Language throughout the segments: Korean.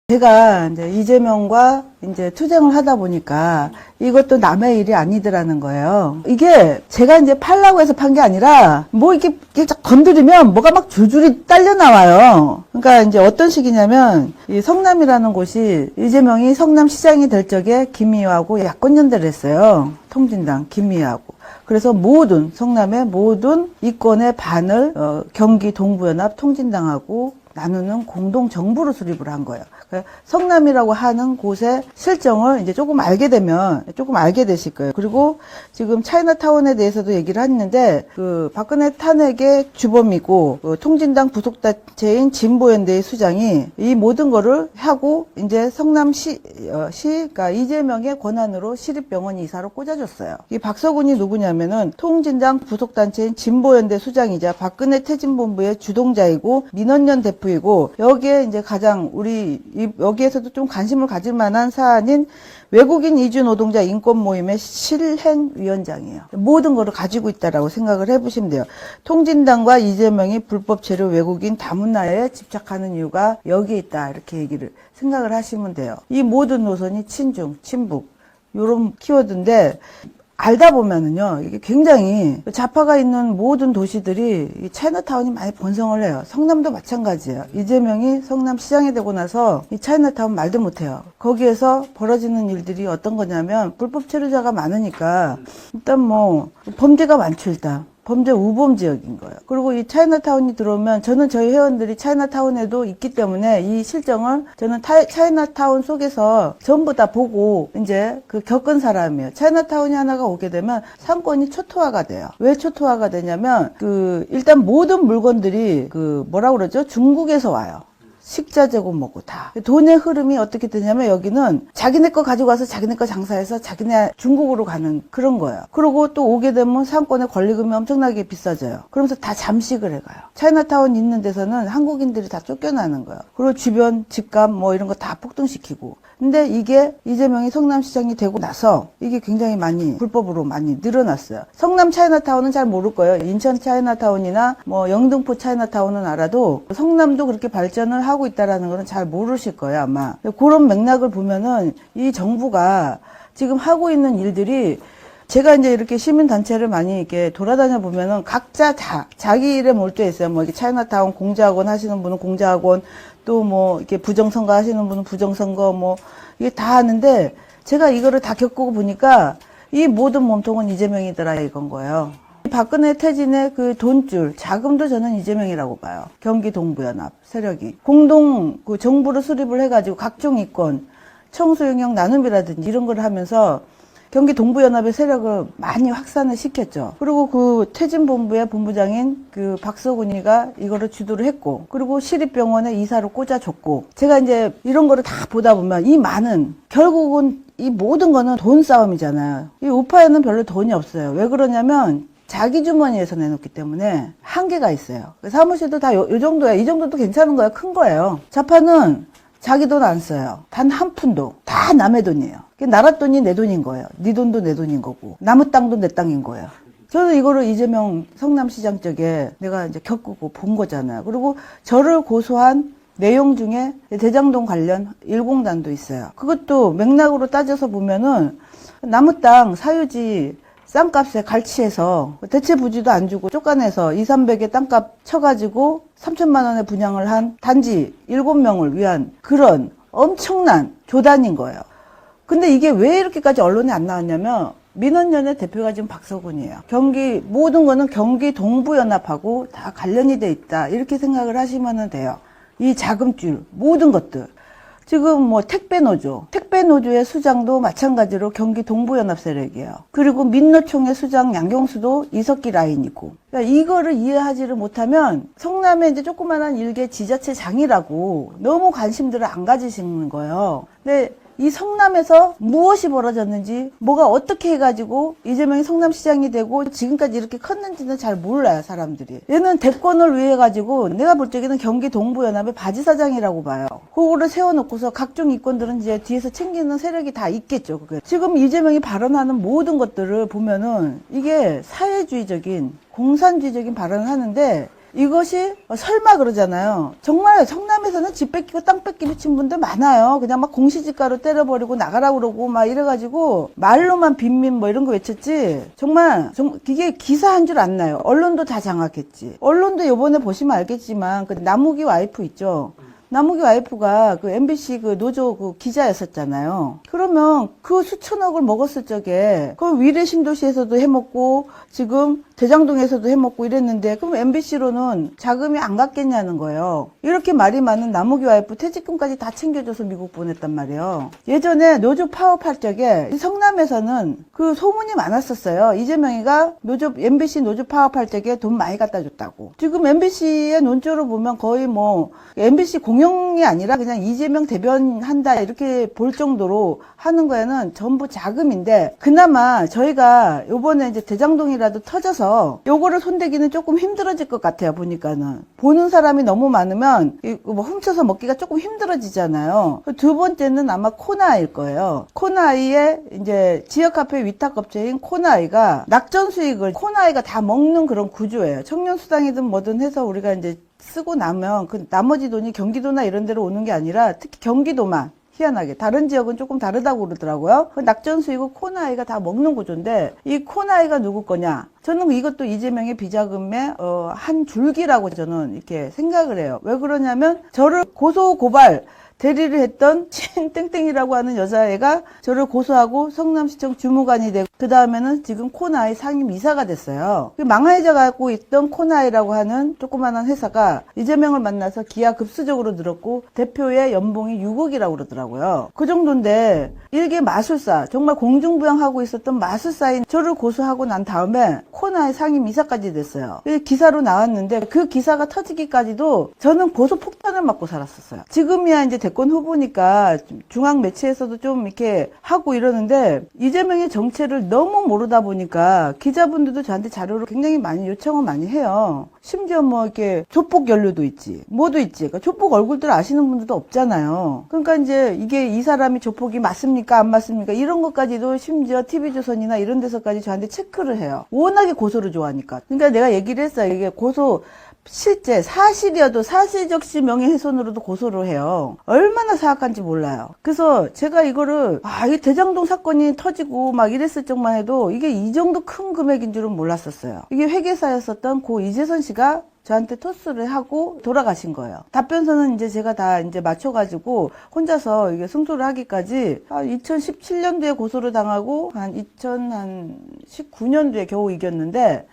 제가 이제 이재명과 이제 투쟁을 하다 보니까 이것도 남의 일이 아니더라는 거예요. 이게 제가 이제 팔라고 해서 판 게 아니라 뭐 이렇게 건드리면 뭐가 막 줄줄이 딸려 나와요. 그러니까 이제 어떤 식이냐면 이 성남이라는 곳이 이재명이 성남시장이 될 적에 김미화하고 야권연대를 했어요. 통진당 김미화하고. 그래서 성남의 모든 이권의 반을 경기 동부연합 통진당하고 나누는 공동정부로 수립을 한 거예요. 성남이라고 하는 곳의 실정을 이제 조금 알게 되실 거예요. 그리고 지금 차이나타운에 대해서도 얘기를 했는데, 박근혜 탄핵의 주범이고, 통진당 부속단체인 진보연대의 수장이 이 모든 거를 하고, 이제 그러니까 이재명의 권한으로 시립병원 이사로 꽂아줬어요. 이 박서군이 누구냐면은, 통진당 부속단체인 진보연대 수장이자 박근혜 퇴진본부의 주동자이고, 민원연 대표이고, 여기에 이제 가장 여기에서도 좀 관심을 가질 만한 사안인 외국인 이주 노동자 인권 모임의 실행위원장이에요. 모든 거를 가지고 있다라고 생각을 해보시면 돼요. 통진당과 이재명이 불법 체류 외국인 다문화에 집착하는 이유가 여기에 있다. 이렇게 얘기를 생각을 하시면 돼요. 이 모든 노선이 친중, 친북 이런 키워드인데 알다 보면은요, 이게 굉장히 좌파가 있는 모든 도시들이 이 차이나타운이 많이 번성을 해요. 성남도 마찬가지예요. 이재명이 성남시장이 되고 나서 이 차이나타운 말도 못해요. 거기에서 벌어지는 일들이 어떤 거냐면 불법 체류자가 많으니까 일단 범죄가 많죠, 일단. 범죄 우범 지역인 거예요. 그리고 이 차이나타운이 들어오면 저는 저희 회원들이 차이나타운에도 있기 때문에 이 실정을 저는 차이나타운 속에서 전부 다 보고 이제 겪은 사람이에요. 차이나타운이 하나가 오게 되면 상권이 초토화가 돼요. 왜 초토화가 되냐면 일단 모든 물건들이 중국에서 와요. 식자재고 뭐고 다. 돈의 흐름이 어떻게 되냐면 여기는 자기네 거 가지고 와서 자기네 거 장사해서 자기네 중국으로 가는 그런 거예요. 그리고 또 오게 되면 상권의 권리금이 엄청나게 비싸져요. 그러면서 다 잠식을 해가요. 차이나타운 있는 데서는 한국인들이 다 쫓겨나는 거예요. 그리고 주변 집값 이런 거 다 폭등시키고. 근데 이게 이재명이 성남시장이 되고 나서 이게 굉장히 불법으로 많이 늘어났어요. 성남 차이나타운은 잘 모를 거예요. 인천 차이나타운이나 영등포 차이나타운은 알아도 성남도 그렇게 발전을 하고 있다라는 거는 잘 모르실 거예요, 아마. 그런 맥락을 보면은 이 정부가 지금 하고 있는 일들이 제가 이제 이렇게 시민단체를 많이 이렇게 돌아다녀 보면은 각자 자기 일에 몰두해 있어요. 이렇게 차이나타운 공자학원 하시는 분은 공자학원, 또 이렇게 부정선거 하시는 분은 부정선거, 이게 다 하는데, 제가 이거를 다 겪고 보니까 이 모든 몸통은 이재명이더라 이건 거예요. 박근혜 퇴진의 돈줄, 자금도 저는 이재명이라고 봐요. 경기 동부연합 세력이. 정부를 수립을 해가지고 각종 이권, 청소영역 나눔이라든지 이런 걸 하면서 경기 동부연합의 세력을 많이 확산을 시켰죠. 그리고 퇴진본부의 본부장인 박서군이가 이거를 주도를 했고, 그리고 시립병원에 이사로 꽂아줬고, 제가 이제 이런 거를 다 보다 보면 결국은 이 모든 거는 돈 싸움이잖아요. 이 우파에는 별로 돈이 없어요. 왜 그러냐면, 자기 주머니에서 내놓기 때문에 한계가 있어요. 사무실도 다 요 정도야. 이 정도도 괜찮은 거예요. 큰 거예요. 좌파는 자기 돈 안 써요. 단 한 푼도. 다 남의 돈이에요. 나라 돈이 내 돈인 거예요. 네 돈도 내 돈인 거고. 남의 땅도 내 땅인 거예요. 저는 이거를 이재명 성남시장 쪽에 내가 이제 겪고 본 거잖아요. 그리고 저를 고소한 내용 중에 대장동 관련 일공단도 있어요. 그것도 맥락으로 따져서 보면은 남의 땅 사유지 싼값에 갈취해서 대체 부지도 안 주고 쫓아내서 200~300에 땅값 쳐가지고 3천만 원에 분양을 한 단지 7명을 위한 그런 엄청난 조단인 거예요. 근데 이게 왜 이렇게까지 언론에 안 나왔냐면 민원연의 대표가 지금 박서군이에요. 모든 거는 경기 동부연합하고 다 관련이 돼 있다. 이렇게 생각을 하시면 돼요. 이 자금줄, 모든 것들. 지금 택배노조의 수장도 마찬가지로 경기 동부연합 세력이에요. 그리고 민노총의 수장 양경수도 이석기 라인이고. 그러니까 이거를 이해하지를 못하면 성남의 이제 조그만한 일개 지자체장이라고 너무 관심들을 안 가지시는 거예요. 근데 이 성남에서 무엇이 벌어졌는지, 뭐가 어떻게 해가지고 이재명이 성남시장이 되고 지금까지 이렇게 컸는지는 잘 몰라요, 사람들이. 얘는 대권을 위해 가지고 내가 볼 적에는 경기 동부연합의 바지사장이라고 봐요. 그거를 세워놓고서 각종 이권들은 이제 뒤에서 챙기는 세력이 다 있겠죠, 그게. 지금 이재명이 발언하는 모든 것들을 보면은 이게 사회주의적인, 공산주의적인 발언을 하는데 이것이 설마 그러잖아요. 정말 성남에서는 집 뺏기고 땅 뺏기고 친 분들 많아요. 그냥 막 공시지가로 때려버리고 나가라 그러고 막 이래가지고 말로만 빈민 뭐 이런 거 외쳤지. 정말 이게 기사 한 줄 안 나요. 언론도 다 장악했지. 언론도 요번에 보시면 알겠지만 그 남욱이 와이프 있죠. 남욱이 와이프가 그 MBC 그 노조 그 기자였었잖아요. 그러면 그 수천억을 먹었을 적에 그 위례 신도시에서도 해먹고 지금 대장동에서도 해먹고 이랬는데 그럼 MBC로는 자금이 안 갔겠냐는 거예요. 이렇게 말이 많은 남욱이 와이프 퇴직금까지 다 챙겨줘서 미국 보냈단 말이에요. 예전에 노조 파업할 적에 성남에서는 그 소문이 많았었어요. 이재명이가 MBC 노조 파업할 적에 돈 많이 갖다 줬다고. 지금 MBC의 논조를 보면 거의 뭐 MBC 공영이 아니라 그냥 이재명 대변한다 이렇게 볼 정도로 하는 거에는 전부 자금인데 그나마 저희가 요번에 이제 대장동이라도 터져서 요거를 손대기는 조금 힘들어질 것 같아요. 보니까는 보는 사람이 너무 많으면 뭐 훔쳐서 먹기가 조금 힘들어지잖아요. 두 번째는 아마 코나아일 거예요. 코나아이의 이제 지역 카페 위탁업체인 코나아이가 낙전 수익을 코나아이가 다 먹는 그런 구조예요. 청년수당이든 뭐든 해서 우리가 이제 쓰고 나면 그 나머지 돈이 경기도나 이런 데로 오는 게 아니라 특히 경기도만 희한하게 다른 지역은 조금 다르다고 그러더라고요. 그 낙전 수익을 코나아이가 다 먹는 구조인데 이 코나아이가 누구 거냐? 저는 이것도 이재명의 비자금의 한 줄기라고 저는 이렇게 생각을 해요. 왜 그러냐면 저를 고소 고발 대리를 했던 땡땡이라고 하는 여자애가 저를 고소하고 성남시청 주무관이 되고 그 다음에는 지금 코나아이 상임이사가 됐어요. 망해져 갖고 있던 코나아이라고 하는 조그만한 회사가 이재명을 만나서 기하급수적으로 늘었고 대표의 연봉이 6억이라고 그러더라고요. 그 정도인데 일개 마술사 정말 공중부양하고 있었던 마술사인 저를 고소하고 난 다음에 코나아이 상임이사까지 됐어요. 기사로 나왔는데 그 기사가 터지기까지도 저는 고소폭탄을 맞고 살았었어요. 지금이야 이제 대권 후보니까 중앙 매체에서도 좀 이렇게 하고 이러는데 이재명의 정체를 너무 모르다 보니까 기자분들도 저한테 자료를 굉장히 많이 요청을 많이 해요. 심지어 뭐 이렇게 조폭 연루도 있지, 뭐도 있지. 그러니까 조폭 얼굴들 아시는 분들도 없잖아요. 그러니까 이제 이게 이 사람이 조폭이 맞습니까, 안 맞습니까? 이런 것까지도 심지어 TV조선이나 이런 데서까지 저한테 체크를 해요. 워낙에 고소를 좋아하니까. 그러니까 내가 얘기를 했어요. 이게 고소 실제 사실이어도 사실적시 명예훼손으로도 고소를 해요. 얼마나 사악한지 몰라요. 그래서 제가 이거를 이 대장동 사건이 터지고 막 이랬을 적만 해도 이게 이 정도 큰 금액인 줄은 몰랐었어요. 이게 회계사였었던 고 이재선 씨가 저한테 토스를 하고 돌아가신 거예요. 답변서는 이제 제가 다 이제 맞춰가지고 혼자서 이게 승소를 하기까지 2017년도에 고소를 당하고 한 2019년도에 겨우 이겼는데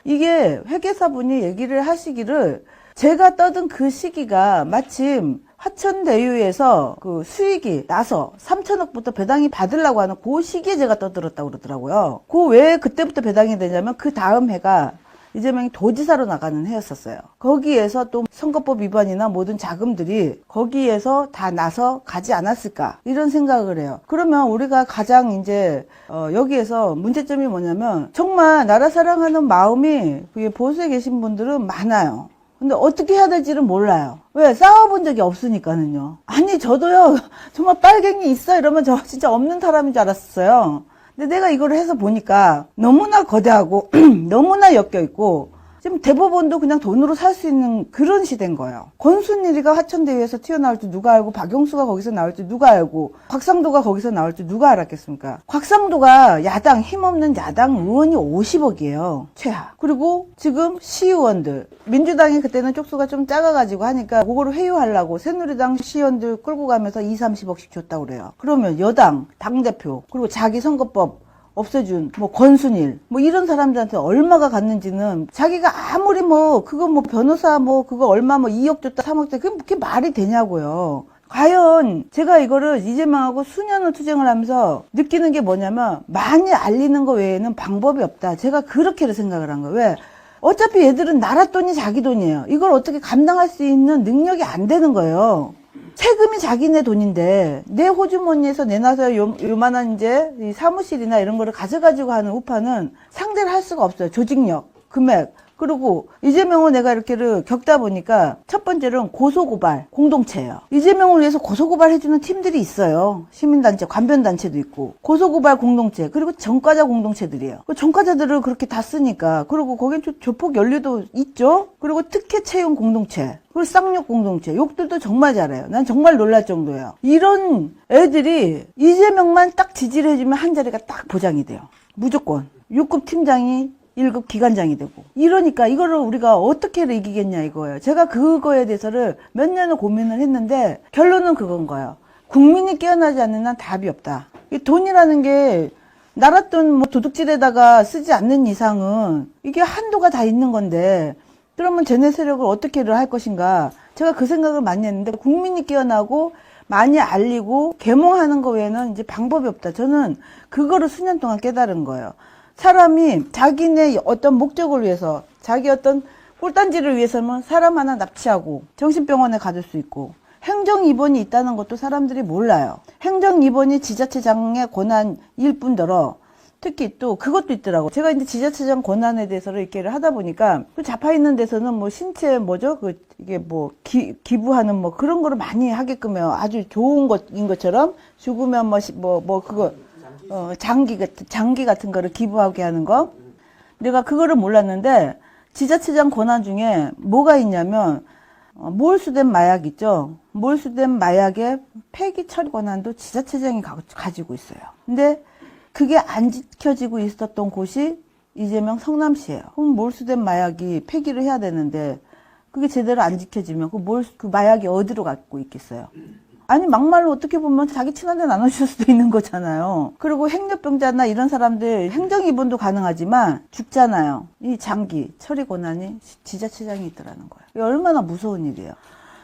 이게 회계사분이 얘기를 하시기를 제가 떠든 그 시기가 마침 화천대유에서 그 수익이 나서 3천억부터 배당이 받으려고 하는 그 시기에 제가 떠들었다고 그러더라고요. 그 왜 그때부터 배당이 되냐면 그 다음 해가 이재명이 도지사로 나가는 해였었어요. 거기에서 또 선거법 위반이나 모든 자금들이 거기에서 다 나서 가지 않았을까 이런 생각을 해요. 그러면 우리가 가장 이제 여기에서 문제점이 뭐냐면 정말 나라 사랑하는 마음이 보수에 계신 분들은 많아요. 근데 어떻게 해야 될지는 몰라요. 왜? 싸워본 적이 없으니까는요. 아니 저도요 정말 빨갱이 있어 이러면 저 진짜 없는 사람인 줄 알았어요. 근데 내가 이걸 해서 보니까 너무나 거대하고 너무나 엮여있고 지금 대법원도 그냥 돈으로 살 수 있는 그런 시대인 거예요. 권순일이가 화천대유에서 튀어나올 줄 누가 알고 박영수가 거기서 나올 줄 누가 알고 곽상도가 거기서 나올 줄 누가 알았겠습니까? 곽상도가 야당 힘없는 야당 의원이 50억이에요. 최하. 그리고 지금 시의원들 민주당이 그때는 쪽수가 좀 작아가지고 하니까 그거를 회유하려고 새누리당 시의원들 끌고 가면서 2, 30억씩 줬다고 그래요. 그러면 여당 당대표 그리고 자기 선거법 없애준 권순일 이런 사람들한테 얼마가 갔는지는 자기가 아무리 그거 변호사 그거 얼마 2억 줬다 3억 줬다 그게 말이 되냐고요. 과연 제가 이거를 이재명하고 수년을 투쟁을 하면서 느끼는 게 뭐냐면 많이 알리는 거 외에는 방법이 없다. 제가 그렇게 생각을 한 거예요. 왜? 어차피 얘들은 나라 돈이 자기 돈이에요. 이걸 어떻게 감당할 수 있는 능력이 안 되는 거예요. 세금이 자기네 돈인데 내 호주머니에서 내놔서 요만한 이제 이 사무실이나 이런 거를 가져가지고 하는 우파는 상대를 할 수가 없어요. 조직력, 금액, 그리고 이재명을 내가 이렇게를 겪다 보니까 첫 번째는 고소고발 공동체예요. 이재명을 위해서 고소고발 해주는 팀들이 있어요. 시민단체, 관변단체도 있고 고소고발 공동체, 그리고 전과자 공동체들이에요. 그 전과자들을 그렇게 다 쓰니까, 그리고 거긴 조폭 연류도 있죠. 그리고 특혜 채용 공동체, 그리고 쌍욕 공동체, 욕들도 정말 잘해요. 난 정말 놀랄 정도예요. 이런 애들이 이재명만 딱 지지를 해주면 한 자리가 딱 보장이 돼요. 무조건 6급 팀장이 1급 기관장이 되고. 이러니까 이거를 우리가 어떻게 이기겠냐 이거예요. 제가 그거에 대해서를 몇 년을 고민을 했는데 결론은 그건 거예요. 국민이 깨어나지 않는 한 답이 없다. 이 돈이라는 게 나라 돈 뭐 도둑질에다가 쓰지 않는 이상은 이게 한도가 다 있는 건데, 그러면 쟤네 세력을 어떻게를 할 것인가. 제가 그 생각을 많이 했는데, 국민이 깨어나고 많이 알리고 계몽하는 거 외에는 이제 방법이 없다. 저는 그거를 수년 동안 깨달은 거예요. 사람이 자기네 어떤 목적을 위해서, 자기 어떤 꿀단지를 위해서는 사람 하나 납치하고 정신병원에 가둘 수 있고, 행정입원이 있다는 것도 사람들이 몰라요. 행정입원이 지자체장의 권한일 뿐더러 특히 또 그것도 있더라고. 제가 이제 지자체장 권한에 대해서 이렇게 하다 보니까 그 잡혀 있는 데서는 뭐 신체 뭐죠? 이게 뭐 기부하는 뭐 그런 거를 많이 하게끔 해요. 아주 좋은 것인 것처럼 죽으면 그거 장기 같은 거를 기부하게 하는 거. 내가 그거를 몰랐는데 지자체장 권한 중에 뭐가 있냐면 몰수된 마약 있죠. 몰수된 마약의 폐기 처리 권한도 지자체장이 가지고 있어요. 근데 그게 안 지켜지고 있었던 곳이 이재명 성남시예요. 그럼 몰수된 마약이 폐기를 해야 되는데 그게 제대로 안 지켜지면 그 마약이 어디로 갖고 있겠어요? 아니 막말로 어떻게 보면 자기 친한테 나눠줄 수도 있는 거잖아요. 그리고 행렬병자나 이런 사람들 행정입원도 가능하지만 죽잖아요. 이 장기 처리 권한이 지자체장이 있더라는 거예요. 이게 얼마나 무서운 일이에요.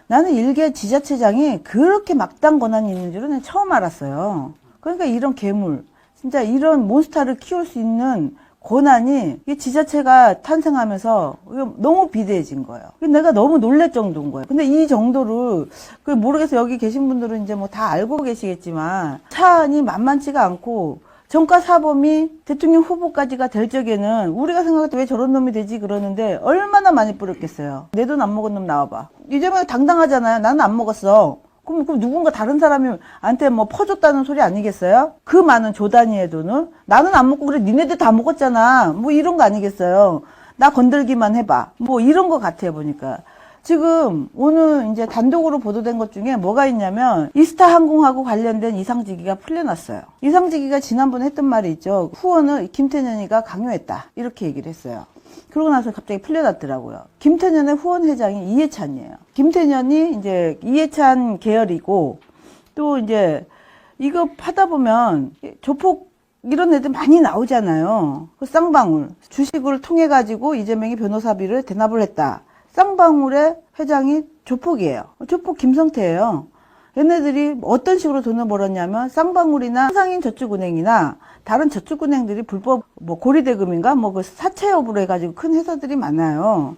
나는 일개 지자체장이 그렇게 막당 권한이 있는 줄은 처음 알았어요. 그러니까 이런 괴물, 진짜 이런 몬스터를 키울 수 있는 권한이 이 지자체가 탄생하면서 너무 비대해진 거예요. 내가 너무 놀랄 정도인 거예요. 근데 이 정도를 모르겠어요. 여기 계신 분들은 이제 뭐 다 알고 계시겠지만 사안이 만만치가 않고 정가 사범이 대통령 후보까지가 될 적에는 우리가 생각할 때 왜 저런 놈이 되지 그러는데 얼마나 많이 뿌렸겠어요. 내 돈 안 먹은 놈 나와봐. 이재명이 당당하잖아요. 나는 안 먹었어. 그럼 누군가 다른 사람한테 뭐 퍼줬다는 소리 아니겠어요? 그 많은 조 단위의 돈을 나는 안 먹고 그래 니네들 다 먹었잖아. 뭐 이런 거 아니겠어요? 나 건들기만 해봐. 뭐 이런 거 같아요 보니까. 지금 오늘 이제 단독으로 보도된 것 중에 뭐가 있냐면 이스타 항공하고 관련된 이상직위가 풀려났어요. 이상직위가 지난번에 했던 말이 있죠. 후원을 김태년이가 강요했다. 이렇게 얘기를 했어요. 그러고 나서 갑자기 풀려났더라고요. 김태년의 후원 회장이 이해찬이에요. 김태년이 이제 이해찬 계열이고, 또 이제 이거 하다 보면 조폭 이런 애들 많이 나오잖아요. 그 쌍방울 주식을 통해 가지고 이재명이 변호사비를 대납을 했다. 쌍방울의 회장이 조폭이에요. 조폭 김성태예요. 얘네들이 어떤 식으로 돈을 벌었냐면 쌍방울이나 상인저축은행이나 다른 저축은행들이 불법 고리대금인가 그 사채 여부로 해가지고 큰 회사들이 많아요.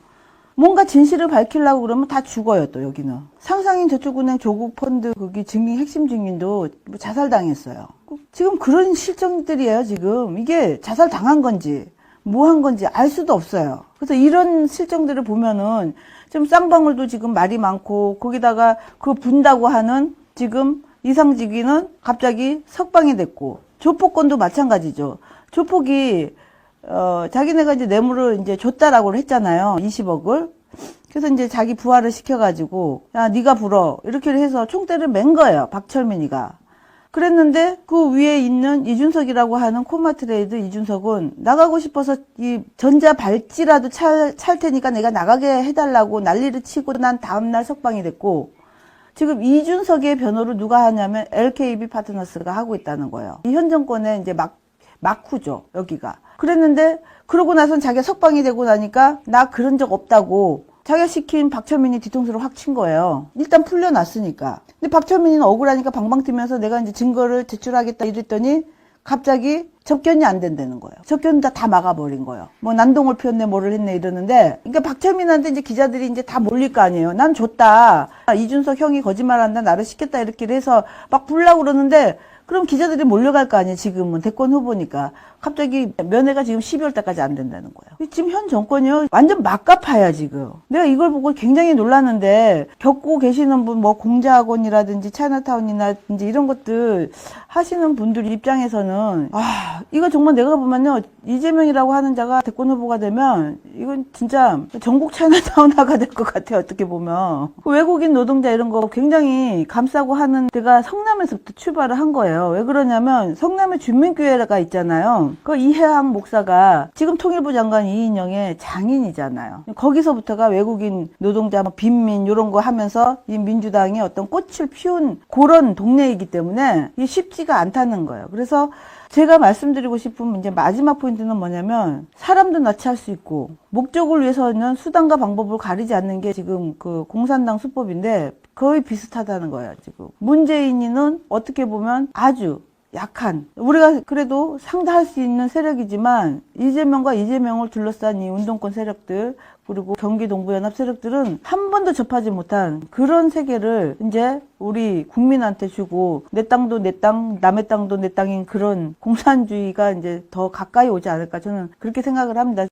뭔가 진실을 밝히려고 그러면 다 죽어요. 또 여기는 상상인저축은행 조국 펀드 거기 증인 핵심 증인도 자살당했어요. 지금 그런 실정들이에요. 지금 이게 자살 당한 건지 뭐 한 건지 알 수도 없어요. 그래서 이런 실정들을 보면은 지금 쌍방울도 지금 말이 많고, 거기다가 그거 분다고 하는 지금 이상직위는 갑자기 석방이 됐고, 조폭건도 마찬가지죠. 조폭이 자기네가 이제 뇌물을 이제 줬다라고 했잖아요. 20억을. 그래서 이제 자기 부하를 시켜가지고 야 네가 불어 이렇게 해서 총대를 맨 거예요. 박철민이가. 그랬는데 그 위에 있는 이준석이라고 하는 코마트레이드 이준석은 나가고 싶어서 이 전자 발찌라도 찰 테니까 내가 나가게 해달라고 난리를 치고 난 다음날 석방이 됐고, 지금 이준석의 변호를 누가 하냐면 LKB 파트너스가 하고 있다는 거예요. 이 현 정권의 이제 막후죠 여기가. 그랬는데 그러고 나선 자기가 석방이 되고 나니까 나 그런 적 없다고 자기가 시킨 박철민이 뒤통수를 확 친 거예요. 일단 풀려났으니까. 근데 박철민이는 억울하니까 방방 뛰면서 내가 이제 증거를 제출하겠다 이랬더니 갑자기 접견이 안 된다는 거예요. 접견 다 막아버린 거예요. 뭐 난동을 피웠네 뭐를 했네 이러는데, 그러니까 박철민한테 이제 기자들이 이제 다 몰릴 거 아니에요. 난 줬다. 이준석 형이 거짓말한다. 나를 시켰다. 이렇게 해서 막 부르려고 그러는데 그럼 기자들이 몰려갈 거 아니에요. 지금은 대권 후보니까. 갑자기 면회가 지금 12월 달까지 안 된다는 거예요. 지금 현 정권이요. 완전 막가파야, 지금. 내가 이걸 보고 굉장히 놀랐는데, 겪고 계시는 분, 뭐, 공자학원이라든지, 차이나타운이라든지, 이런 것들 하시는 분들 입장에서는, 이거 정말 내가 보면요. 이재명이라고 하는 자가 대권 후보가 되면, 이건 진짜 전국 차이나타운화가 될 것 같아요. 어떻게 보면. 외국인 노동자 이런 거 굉장히 감싸고 하는 데가 성남에서부터 출발을 한 거예요. 왜 그러냐면, 성남에 주민교회가 있잖아요. 그 이해학 목사가 지금 통일부 장관 이인영의 장인이잖아요. 거기서부터가 외국인 노동자, 뭐 빈민 이런 거 하면서 이 민주당이 어떤 꽃을 피운 그런 동네이기 때문에 이게 쉽지가 않다는 거예요. 그래서 제가 말씀드리고 싶은 이제 마지막 포인트는 뭐냐면 사람도 납치할 수 있고 목적을 위해서는 수단과 방법을 가리지 않는 게 지금 그 공산당 수법인데 거의 비슷하다는 거예요. 지금 문재인이는 어떻게 보면 아주 약한, 우리가 그래도 상대할 수 있는 세력이지만 이재명과 이재명을 둘러싼 이 운동권 세력들 그리고 경기동부연합 세력들은 한 번도 접하지 못한 그런 세계를 이제 우리 국민한테 주고 내 땅도 내 땅, 남의 땅도 내 땅인 그런 공산주의가 이제 더 가까이 오지 않을까 저는 그렇게 생각을 합니다.